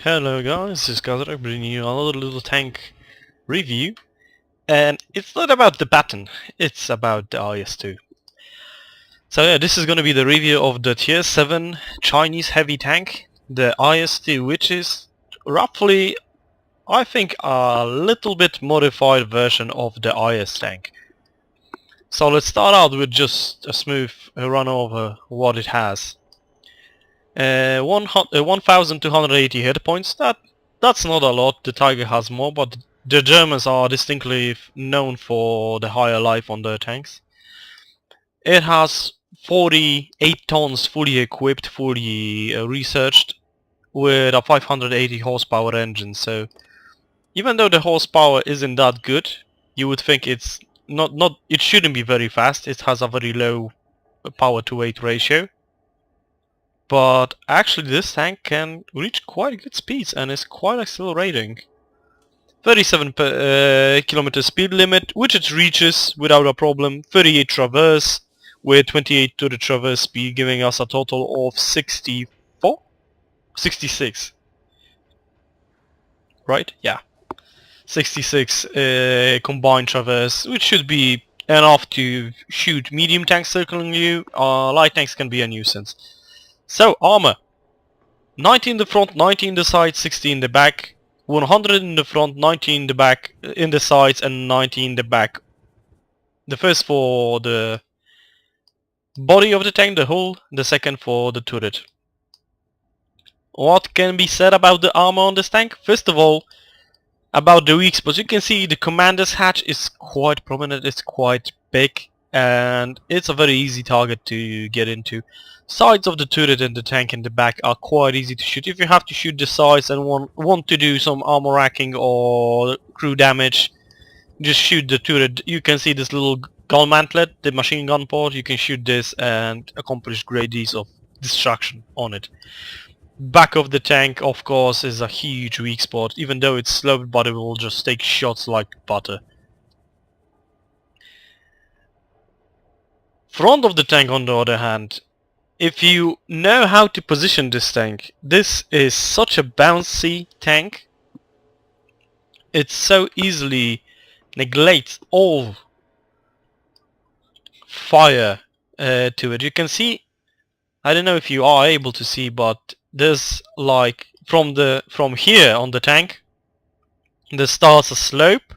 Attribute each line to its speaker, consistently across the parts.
Speaker 1: Hello guys, this is Kazrak bringing you another little tank review, and it's not about the baton, it's about the IS-2. So yeah, this is going to be the review of the tier 7 Chinese heavy tank, the IS-2, which is roughly, I think, a little bit modified version of the IS tank. So let's start out with just a smooth run over what it has. 1280 hit points, that's not a lot. The Tiger has more, but the Germans are distinctly known for the higher life on their tanks. It has 48 tons fully equipped, fully researched, with a 580 horsepower engine, so even though the horsepower isn't that good, you would think it's it shouldn't be very fast. It has a very low power to weight ratio. But actually this tank can reach quite good speeds and is quite accelerating. 37 kilometer speed limit, which it reaches without a problem. 38 traverse with 28 to the traverse speed, giving us a total of 64? 66. Right? Yeah. 66 combined traverse, which should be enough to shoot medium tanks circling you. Light tanks can be a nuisance. So, armor. 90 in the front, 90 in the sides, 60 in the back. 100 in the front, 90 in the back, in the sides, and 90 in the back. The first for the body of the tank, the hull, the second for the turret. What can be said about the armor on this tank? First of all, about the weak spots. You can see the commander's hatch is quite prominent, it's quite big, and it's a very easy target to get into. Sides of the turret and the tank in the back are quite easy to shoot. If you have to shoot the sides and want to do some armor racking or crew damage, just shoot the turret. You can see this little gun mantlet, the machine gun port. You can shoot this and accomplish great deeds of destruction on it. Back of the tank, of course, is a huge weak spot. Even though it's sloped, but it will just take shots like butter. Front of the tank, on the other hand, if you know how to position this tank, this is such a bouncy tank. It so easily neglects all fire to it. You can see, I don't know if you are able to see, but there's like from here on the tank, there starts a slope,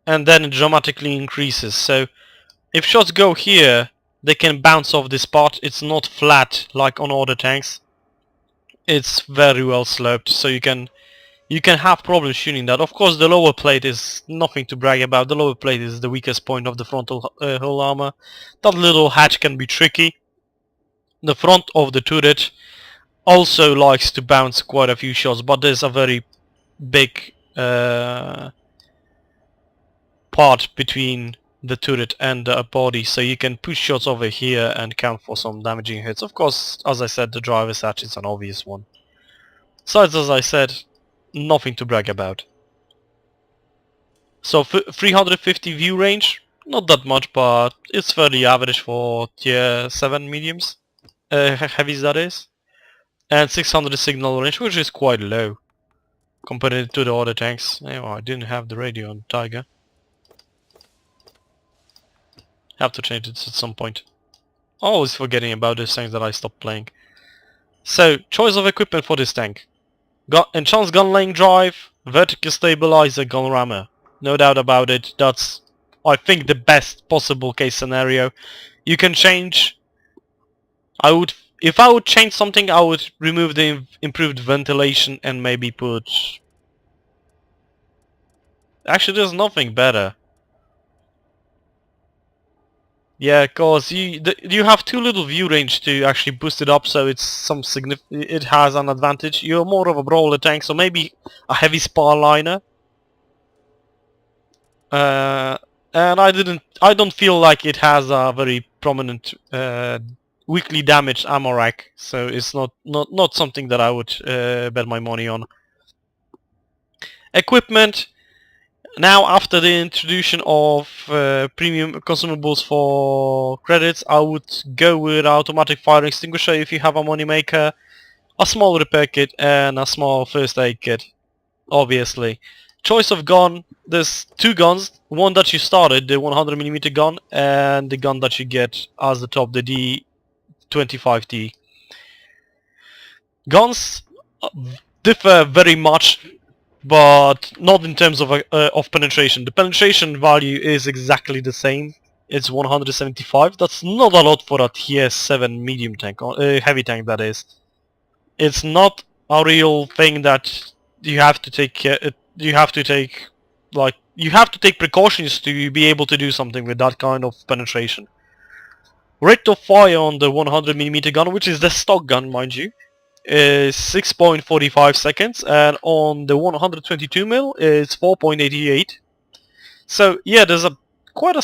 Speaker 1: and then it dramatically increases. So if shots go here, they can bounce off this part. It's not flat like on other tanks. It's very well sloped, so you can have problems shooting that. Of course, the lower plate is nothing to brag about. The lower plate is the weakest point of the frontal hull armor. That little hatch can be tricky. The front of the turret also likes to bounce quite a few shots, but there's a very big part between the turret and the body, so you can push shots over here and count for some damaging hits. Of course, as I said, the driver's hatch is an obvious one. Sides, as I said, nothing to brag about. So 350 view range, not that much, but it's fairly average for tier 7 mediums, heavies that is. And 600 signal range, which is quite low compared to the other tanks. Anyway, I didn't have the radio on Tiger. Have to change it at some point. Always forgetting about these things that I stopped playing. So, choice of equipment for this tank. Enhanced gun laying drive, vertical stabilizer, gun rammer. No doubt about it, that's, I think, the best possible case scenario. You can change... If I would change something, I would remove the improved ventilation and maybe put... Actually, there's nothing better. Yeah, cause you have too little view range to actually boost it up, so it's it has an advantage. You're more of a brawler tank, so maybe a heavy spar liner. And I don't feel like it has a very prominent weakly damaged ammo rack, so it's not something that I would bet my money on. Equipment. Now, after the introduction of premium consumables for credits, I would go with automatic fire extinguisher if you have a moneymaker. a small repair kit and a small first aid kit, obviously. Choice of gun, there's two guns, one that you started, the 100mm gun, and the gun that you get as the top, the D25T. Guns differ very much, but not in terms of penetration. The penetration value is exactly the same. It's 175. That's not a lot for a tier 7 medium tank, heavy tank that is. It's not a real thing that you have to take care, you have to take precautions to be able to do something with that kind of penetration. Rate of fire on the 100mm gun, which is the stock gun, mind you, is 6.45 seconds, and on the 122mm it's 4.88. So yeah, there's a quite a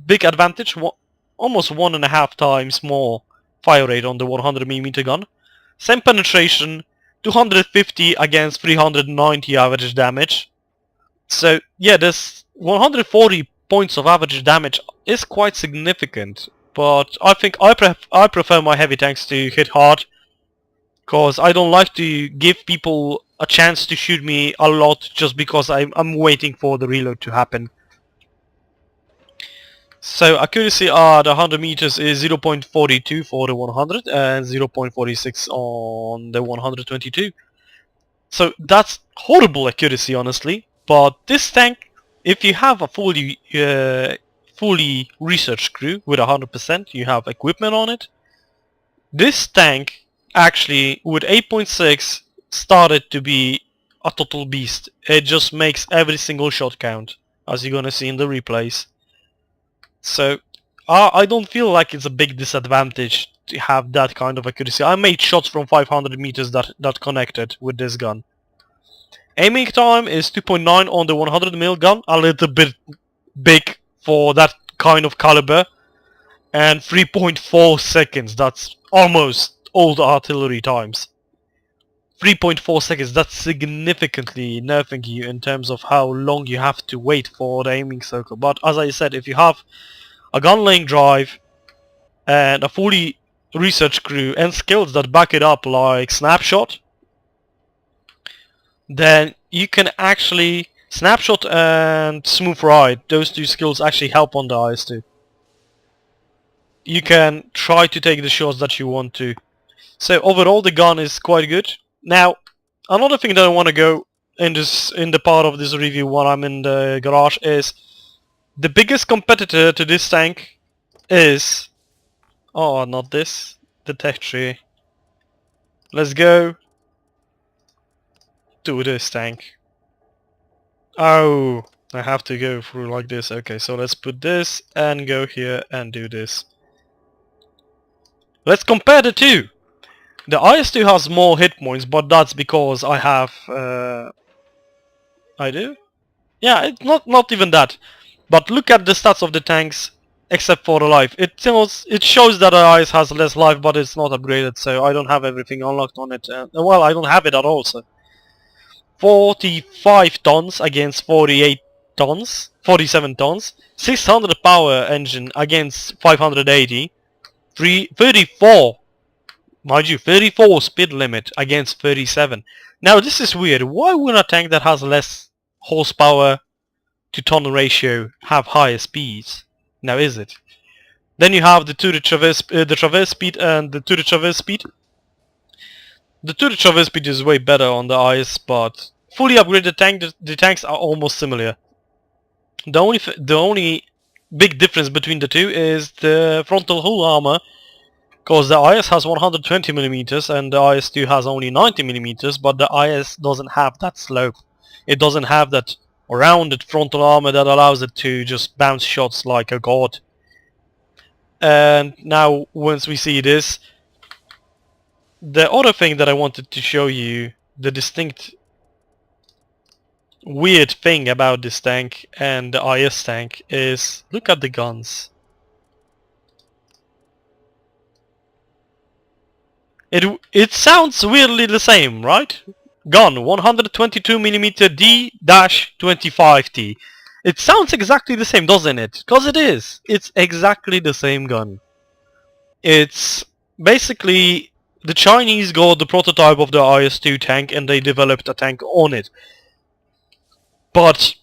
Speaker 1: big advantage, almost 1.5 times more fire rate on the 100mm gun. Same penetration, 250 against 390 average damage. So yeah, this 140 points of average damage is quite significant, but I think I prefer my heavy tanks to hit hard, because I don't like to give people a chance to shoot me a lot just because I'm waiting for the reload to happen. So accuracy at 100 meters is 0.42 for the 100 and 0.46 on the 122. So that's horrible accuracy, honestly. But this tank, if you have a fully researched crew with 100%, you have equipment on it. This tank actually with 8.6 started to be a total beast. It just makes every single shot count, as you're gonna see in the replays. So I don't feel like it's a big disadvantage to have that kind of accuracy. I made shots from 500 meters that connected with this gun. Aiming time is 2.9 on the 100mm gun, a little bit big for that kind of caliber, and 3.4 seconds, that's almost old artillery times. 3.4 seconds, that's significantly nerfing you in terms of how long you have to wait for the aiming circle. But as I said, if you have a gun laying drive and a fully researched crew and skills that back it up like snapshot, then you can actually snapshot and smooth ride. Those two skills actually help on the IS2. You can try to take the shots that you want to. So overall the gun is quite good. Now, another thing that I want to go in the part of this review while I'm in the garage is the biggest competitor to this tank is... oh, not this. The tech tree. Let's go to this tank. Oh, I have to go through like this. Okay, so let's put this and go here and do this. Let's compare the two. The IS2 has more hit points, but that's because I have... I do? Yeah, it's not even that. But look at the stats of the tanks, except for the life. It shows that the IS has less life, but it's not upgraded, so I don't have everything unlocked on it. Well, I don't have it at all, so... 45 tons against 48 tons, 47 tons, 600 power engine against 580, 34, mind you, 34 speed limit against 37. Now this is weird. Why would a tank that has less horsepower to ton ratio have higher speeds? Now is it? Then you have the traverse speed and the traverse speed. The traverse speed is way better on the IS, but fully upgraded tank, the tanks are almost similar. The only big difference between the two is the frontal hull armor, because the IS has 120mm and the IS2 has only 90mm, but the IS doesn't have that slope. It doesn't have that rounded frontal armor that allows it to just bounce shots like a god. And now once we see this, the other thing that I wanted to show you, the distinct weird thing about this tank and the IS tank, is look at the guns. It sounds weirdly the same, right? Gun 122mm D-25T. It sounds exactly the same, doesn't it? Because it is. It's exactly the same gun. It's basically the Chinese got the prototype of the IS-2 tank and they developed a tank on it. But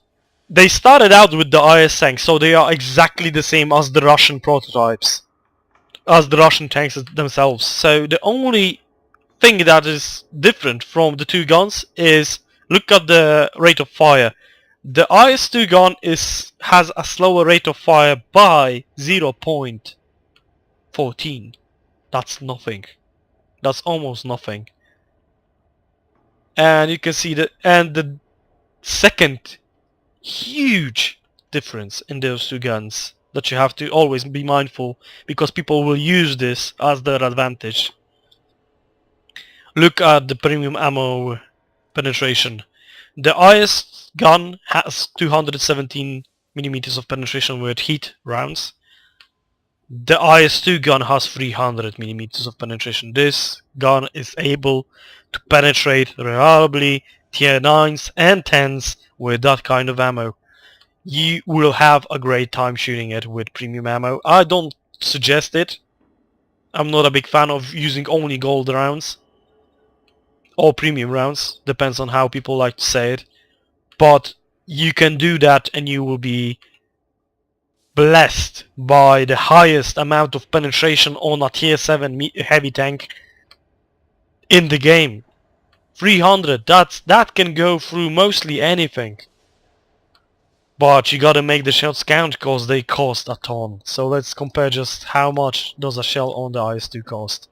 Speaker 1: they started out with the IS tank, so they are exactly the same as the Russian prototypes, as the Russian tanks themselves. So the only thing that is different from the two guns is look at the rate of fire. The IS-2 gun has a slower rate of fire by 0.14. That's nothing. That's almost nothing. And you can see that, and the second huge difference in those two guns that you have to always be mindful, because people will use this as their advantage. Look at the premium ammo penetration. The IS gun has 217 millimeters of penetration with heat rounds. The IS-2 gun has 300 millimeters of penetration. This gun is able to penetrate reliably tier 9s and 10s with that kind of ammo. You will have a great time shooting it with premium ammo. I don't suggest it. I'm not a big fan of using only gold rounds. Or premium rounds, depends on how people like to say it. But you can do that and you will be blessed by the highest amount of penetration on a tier 7 heavy tank in the game. 300, that can go through mostly anything. But you gotta make the shells count because they cost a ton. So let's compare just how much does a shell on the IS-2 cost.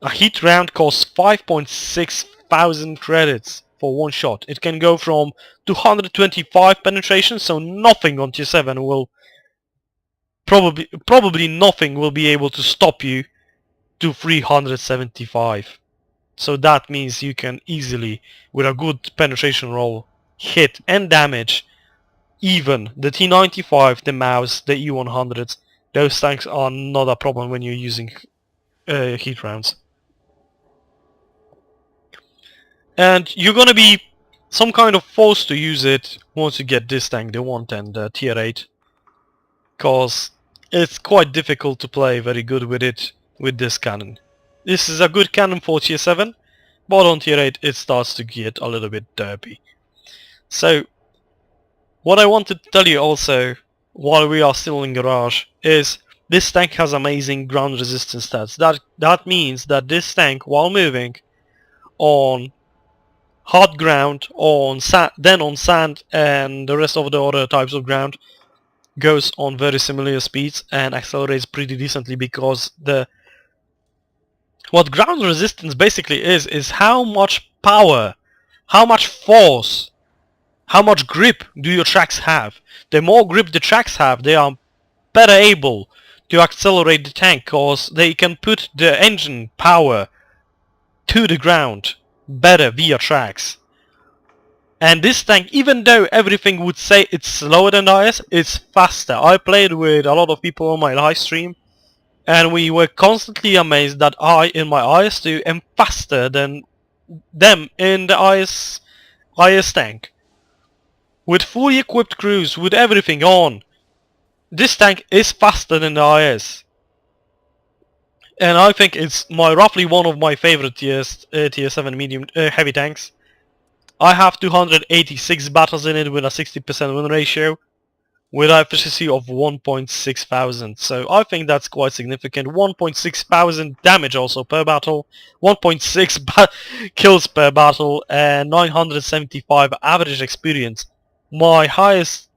Speaker 1: A heat round costs 5.6 thousand credits for one shot. It can go from 225 penetration, so nothing on tier 7 will probably nothing will be able to stop you, to 375. So that means you can easily, with a good penetration roll, hit and damage even the T95, the Maus, the E100s. Those tanks are not a problem when you're using heat rounds. And you're gonna be some kind of forced to use it once you get this tank, the 110, the tier 8. Cause it's quite difficult to play very good with it, with this cannon. This is a good cannon for tier 7, but on tier 8 it starts to get a little bit derpy. So, what I wanted to tell you also, while we are still in garage, is this tank has amazing ground resistance stats. That means that this tank, while moving on hard ground, on sand and the rest of the other types of ground, goes on very similar speeds and accelerates pretty decently, because what ground resistance basically is how much power, how much force, how much grip do your tracks have. The more grip the tracks have, they are better able to accelerate the tank, because they can put the engine power to the ground better via tracks. And this tank, even though everything would say it's slower than the IS, it's faster. I played with a lot of people on my live stream, and we were constantly amazed that I, in my IS-2, am faster than them in the IS tank. With fully equipped crews, with everything on, this tank is faster than the IS. And I think it's roughly one of my favorite tier 7 medium heavy tanks. I have 286 battles in it with a 60% win ratio, with an efficiency of 1.6 thousand. So I think that's quite significant. 1.6 thousand damage also per battle, 1.6 kills per battle, and 975 average experience. My highest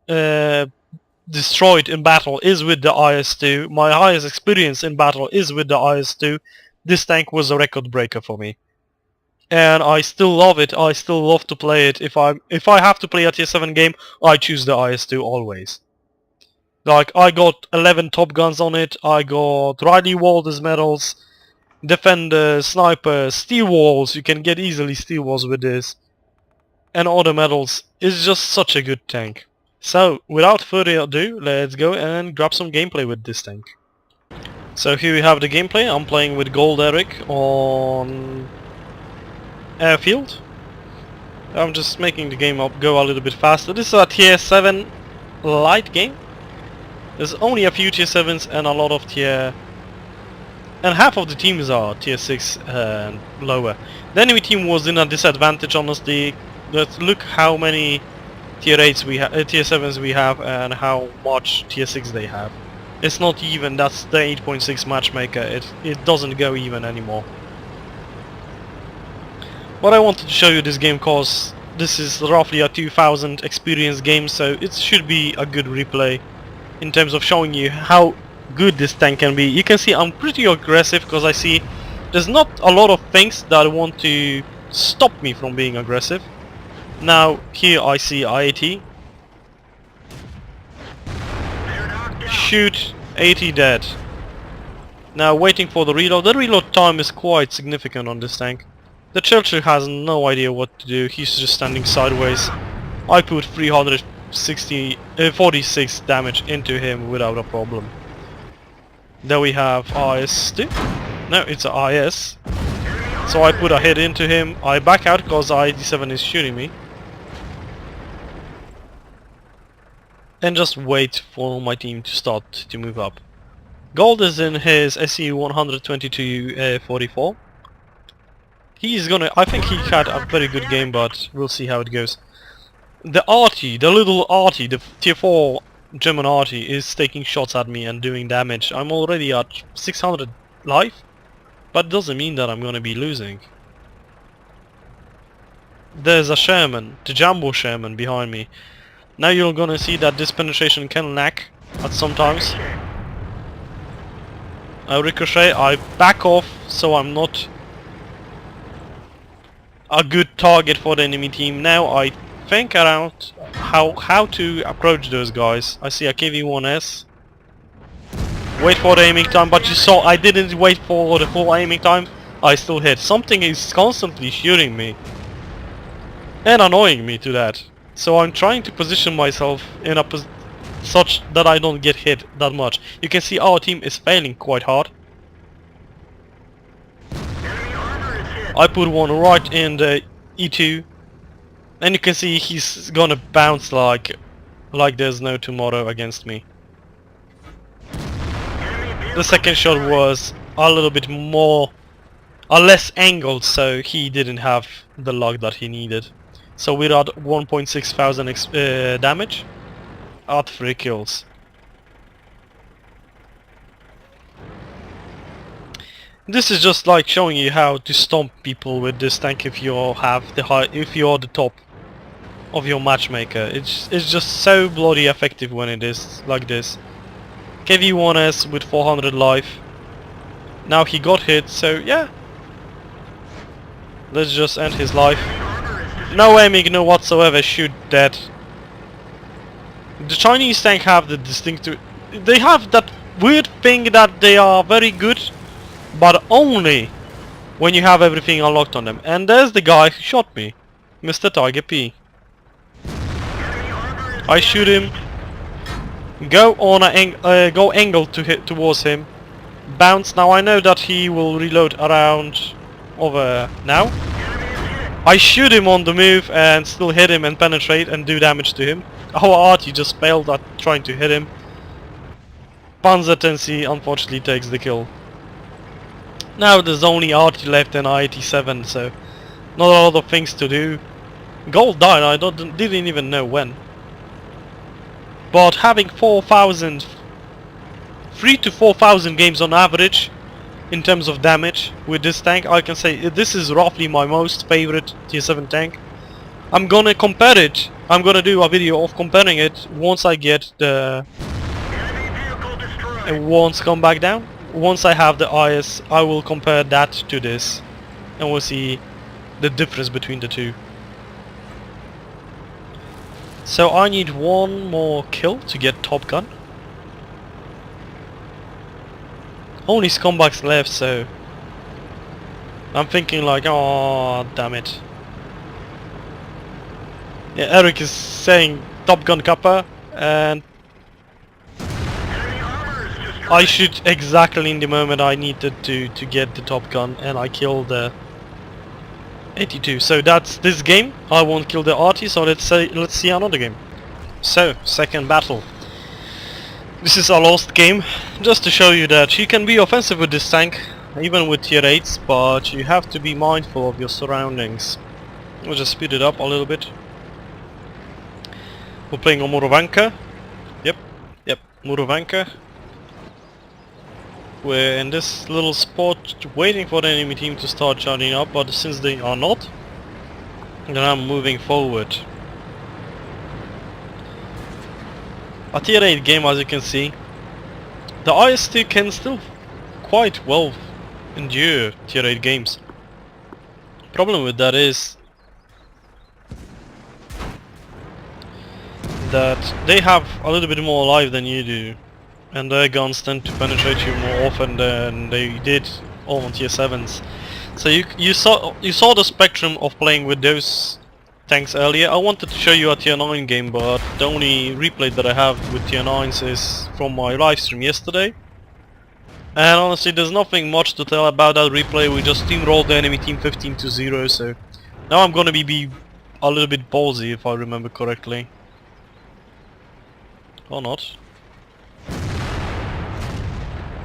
Speaker 1: destroyed in battle is with the IS-2. My highest experience in battle is with the IS-2. This tank was a record breaker for me. And I still love it. I still love to play it. If I have to play a tier 7 game, I choose the IS-2 always. Like, I got 11 top guns on it. I got Riley Walters medals, Defender, Sniper, Steel Walls. You can get easily Steel Walls with this, and other medals. It's just such a good tank. So, without further ado, let's go and grab some gameplay with this tank. So here we have the gameplay. I'm playing with Gold Eric on Airfield. I'm just making the game up go a little bit faster. This is a tier 7 light game. There's only a few tier 7s and a lot of tier and half of the teams are tier 6 and lower. The enemy team was in a disadvantage, honestly. Let's look how many tier 8s we have, tier 7s we have, and how much tier 6 they have. It's not even. That's the 8.6 matchmaker. It doesn't go even anymore. But I wanted to show you this game cause this is roughly a 2000 experience game, so it should be a good replay in terms of showing you how good this tank can be. You can see I'm pretty aggressive because I see there's not a lot of things that want to stop me from being aggressive. Now here I see IAT. Shoot, 80 dead. Now waiting for the reload. The reload time is quite significant on this tank. The Churchill has no idea what to do. He's just standing sideways. I put 46 damage into him without a problem. Then we have IS2. No, it's a IS. So I put a hit into him. I back out because ID7 is shooting me. And just wait for my team to start to move up. Gold is in his SU 122-44. He's gonna... I think he had a very good game, but we'll see how it goes. The arty, the little arty, the tier 4 German arty is taking shots at me and doing damage. I'm already at 600 life, but it doesn't mean that I'm gonna be losing. There's a Sherman, the Jumbo Sherman behind me. Now you're gonna see that this penetration can lag at sometimes. I ricochet, I back off so I'm not a good target for the enemy team. Now I think around how to approach those guys. I see a KV-1S. Wait for the aiming time, but you saw I didn't wait for the full aiming time. I still hit. Something is constantly shooting me and annoying me to that. So I'm trying to position myself in a such that I don't get hit that much. You can see our team is failing quite hard. I put one right in the E2, and you can see he's gonna bounce like there's no tomorrow against me. The second shot was a little bit more, less angled, so he didn't have the luck that he needed. So we're at 1.6 thousand damage at 3 kills. This is just like showing you how to stomp people with this tank if you have the if you're the top of your matchmaker. It's just so bloody effective when it is like this. KV-1S with 400 life. Now he got hit, so yeah. Let's just end his life. No aiming, no whatsoever. Shoot dead. The Chinese tank have the distinctive. They have that weird thing that they are very good, but only when you have everything unlocked on them. And there's the guy who shot me, Mr. Tiger P. I shoot him. Go on go angle to hit towards him. Bounce. Now I know that he will reload around over now. I shoot him on the move and still hit him and penetrate and do damage to him. Our arty just failed at trying to hit him. Panzer 10C unfortunately takes the kill. Now there's only arty left and I-87, so not a lot of things to do. Gold died, I didn't even know when. But having 3 to 4,000 games on average in terms of damage with this tank, I can say this is roughly my most favorite tier 7 tank. I'm gonna compare it. I'm gonna do a video of comparing it once I get the once come back down. Once I have the IS, I will compare that to this and we'll see the difference between the two. So I need one more kill to get Top Gun. Only scumbags left, so I'm thinking like, oh damn it. Yeah, Eric is saying Top Gun Kappa, and I shoot exactly in the moment I needed to get the Top Gun, and I killed the 82. So that's this game. I won't kill the arty, so let's see another game. So, second battle. This is a lost game, just to show you that you can be offensive with this tank, even with tier 8s, but you have to be mindful of your surroundings. We'll just speed it up a little bit. We're playing on Murovanka. Yep, Murovanka. We're in this little spot waiting for the enemy team to start charging up, but since they are not, then I'm moving forward. A tier 8 game, as you can see. The IS2 can still quite well endure tier 8 games. Problem with that is that they have a little bit more life than you do, and their guns tend to penetrate you more often than they did on tier 7s. So you saw the spectrum of playing with those tanks earlier. I wanted to show you a tier 9 game, but the only replay that I have with tier 9s is from my live stream yesterday. And honestly, there's nothing much to tell about that replay. We just steamrolled the enemy team 15-0, so now I'm gonna be a little bit ballsy if I remember correctly. Or not.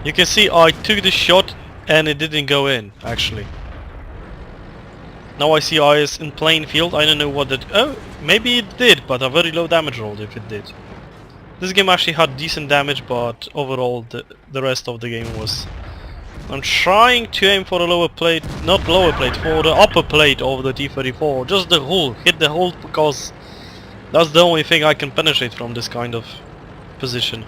Speaker 1: You can see I took the shot and it didn't go in, actually. Now I see IS in plain field. I don't know what that... Oh, maybe it did, but a very low damage roll if it did. This game actually had decent damage, but overall the rest of the game was... I'm trying to aim for the lower plate, not lower plate, for the upper plate of the T-34. Just the hull, hit the hull, because that's the only thing I can penetrate from this kind of position.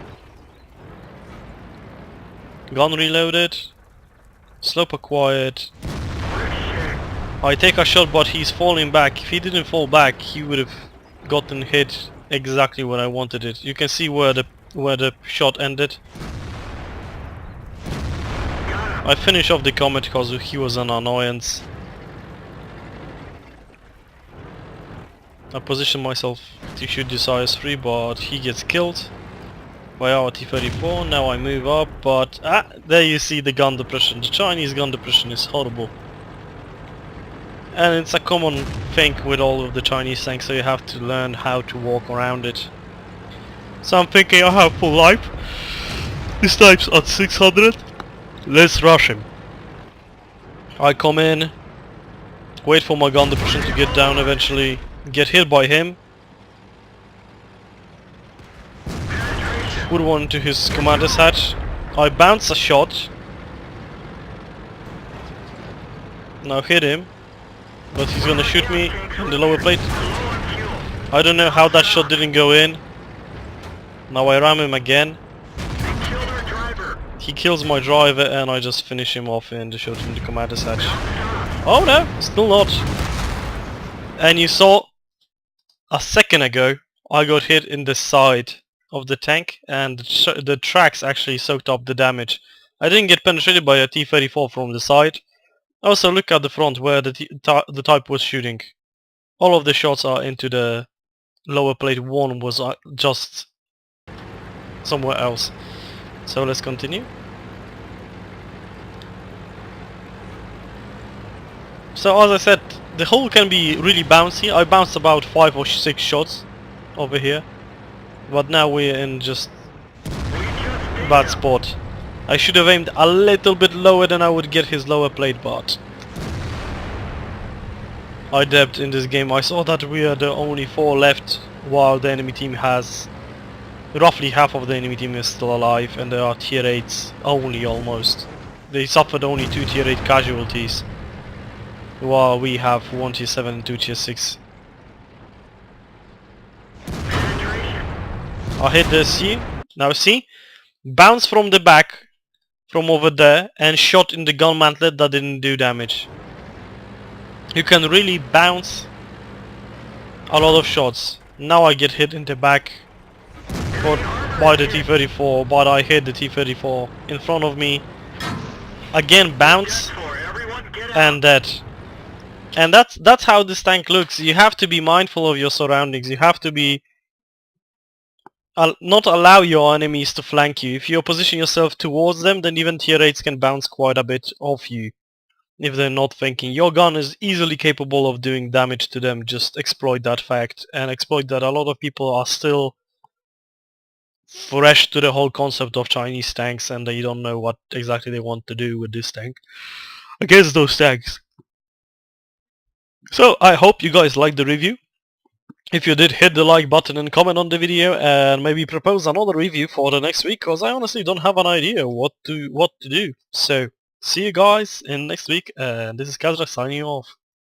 Speaker 1: Gun reloaded. Slope acquired. I take a shot, but he's falling back. If he didn't fall back, he would have gotten hit exactly where I wanted it. You can see where the shot ended. I finish off the comet because he was an annoyance. I position myself to shoot this IS-3, but he gets killed by our T-34. Now I move up, but there you see the gun depression. The Chinese gun depression is horrible. And it's a common thing with all of the Chinese tanks, so you have to learn how to walk around it. So I'm thinking I have full life. This type's at 600. Let's rush him. I come in, wait for my gun depression to get down eventually, get hit by him. Put one to his commander's hatch. I bounce a shot. Now hit him. But he's gonna shoot me in the lower plate. I don't know how that shot didn't go in. Now I ram him again. He kills my driver and I just finish him off in the shot from the commander's hatch. Oh no, still not. And you saw a second ago I got hit in the side of the tank and the tracks actually soaked up the damage. I didn't get penetrated by a T-34 from the side. Also look at the front where the type was shooting. All of the shots are into the lower plate. One was just somewhere else. So let's continue. So as I said, the hull can be really bouncy. I bounced about 5 or 6 shots over here. But now we're in just a bad spot. I should have aimed a little bit lower, than I would get his lower plate, but I dabbed in this game. I saw that we are the only 4 left, while the enemy team has... roughly half of the enemy team is still alive, and there are tier 8s only almost. They suffered only 2 tier 8 casualties, while we have 1 tier 7 and 2 tier 6. I hit the C. Now see? Bounce from the back, from over there, and shot in the gun mantlet that didn't do damage. You can really bounce a lot of shots. Now I get hit in the back by the T-34, but I hit the T-34 in front of me. Again bounce and dead. And that's how this tank looks. You have to be mindful of your surroundings. You have to be not allow your enemies to flank you. If you position yourself towards them, then even tier 8s can bounce quite a bit off you. If they're not thinking. Your gun is easily capable of doing damage to them. Just exploit that fact, and exploit that a lot of people are still fresh to the whole concept of Chinese tanks, and they don't know what exactly they want to do with this tank against those tanks. So I hope you guys liked the review. If you did, hit the like button and comment on the video, and maybe propose another review for the next week, because I honestly don't have an idea what to do. So see you guys in next week, and this is Kazra signing off.